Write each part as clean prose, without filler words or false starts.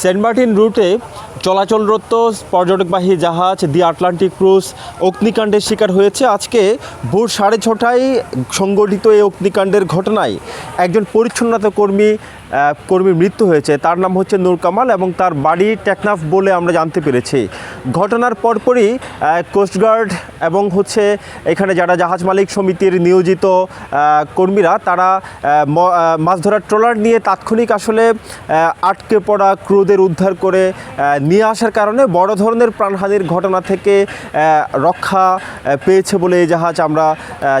Saint Martin রুটে চলাচলরত পর্যটকবাহী জাহাজ দি Atlantic cruise অগ্নিকাণ্ডের শিকার হয়েছে। আজকে ভোর 6:30টায় সংঘটিত এই অগ্নিকাণ্ডের ঘটনায় একজন পরিচ্ছন্নতা কর্মীর মৃত্যু হয়েছে। তার নাম হচ্ছে নূর কামাল এবং তার বাড়ি টেকনাফ বলে আমরা জানতে পেরেছি। ঘটনার পরপরই কোস্টগার্ড এবং এখানে যারা জাহাজ মালিক সমিতির নিয়োজিত কর্মীরা তারা মাছ ধরার ট্রলার নিয়ে তাৎক্ষণিক আটকে পড়া ক্রুদের উদ্ধার করে নিয়ে আসার কারণে বড় ধরনের প্রাণহানির ঘটনা থেকে রক্ষা পেয়েছে বলে এই জাহাজ আমরা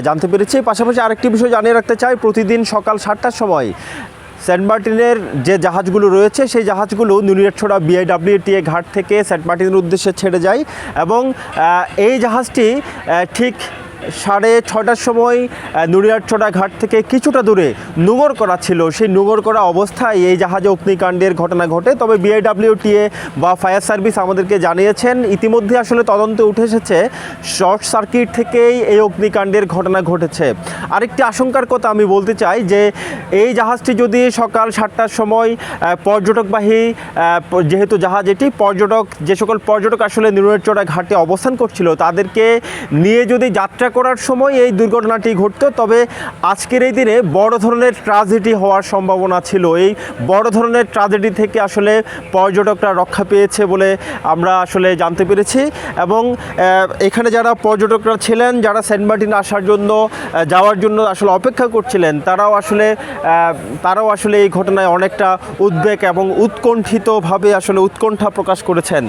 জানতে পেরেছি। পাশাপাশি আরেকটি বিষয় জানিয়ে রাখতে চাই, প্রতিদিন সকাল 7টার সময় সেন্ট মার্টিনের যে জাহাজগুলো রয়েছে সেই জাহাজগুলো নুনিয়ারছড়া BIWTA ঘাট থেকে সেন্ট মার্টিনের উদ্দেশ্যে ছেড়ে যায় এবং এই জাহাজটি ঠিক 6:30টার সময় নুনিয়ারছড়া ঘাট থেকে কিছুটা দূরে নোঙর করা ছিল। সেই নোঙর করা অবস্থায় এই জাহাজে অগ্নিকাণ্ডের ঘটনা ঘটে। তবে BIWTA বা ফায়ার সার্ভিস আমাদেরকে জানিয়েছেন ইতিমধ্যে তদন্তে উঠে এসেছে শর্ট সার্কিট থেকেই এই অগ্নিকাণ্ডের ঘটনা ঘটেছে। আরেকটি আশঙ্কার কথা আমি বলতে চাই যে এই জাহাজটি যদি সকাল 7টার সময় পর্যটকবাহী, যেহেতু জাহাজ এটি যে সকল পর্যটক নুনিয়ারছড়া ঘাটে অবস্থান করছিল তাদেরকে নিয়ে যদি যাত্রা করার সময় এই দুর্ঘটনাটি ঘটতো, তবে আজকের এই দিনে বড় ধরনের ট্র্যাজেডি হওয়ার সম্ভাবনা ছিল। এই বড় ধরনের ট্র্যাজেডি থেকে পর্যটকরা রক্ষা পেয়েছে বলে আমরা জানতে পেরেছি। এবং এখানে যারা পর্যটকরা ছিলেন, যারা সেন্ট মার্টিন যাওয়ার জন্য অপেক্ষা করছিলেন, তারাও এই ঘটনায় অনেকটা উদ্বেগ এবং উৎকণ্ঠিতভাবে উৎকণ্ঠা প্রকাশ করেছেন।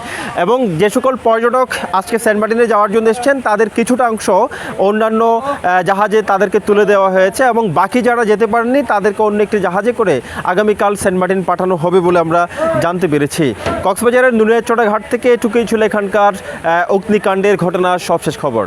এবং যে সকল পর্যটক আজকে সেন্ট মার্টিনে যাওয়ার জন্য এসেছেন তাদের কিছুটা অংশ অন্যান্য জাহাজে তাদেরকে তুলে দেওয়া হয়েছে এবং বাকি যারা যেতে পারেননি তাদেরকে অন্য একটি জাহাজে করে আগামীকাল সেন্ট মার্টিন পাঠানো হবে বলে আমরা জানতে পেরেছি। কক্সবাজারের নুনিয়ারছড়া ঘাট থেকে এটুকুই ছিল এখানকার অগ্নিকাণ্ডের ঘটনার সবশেষ খবর।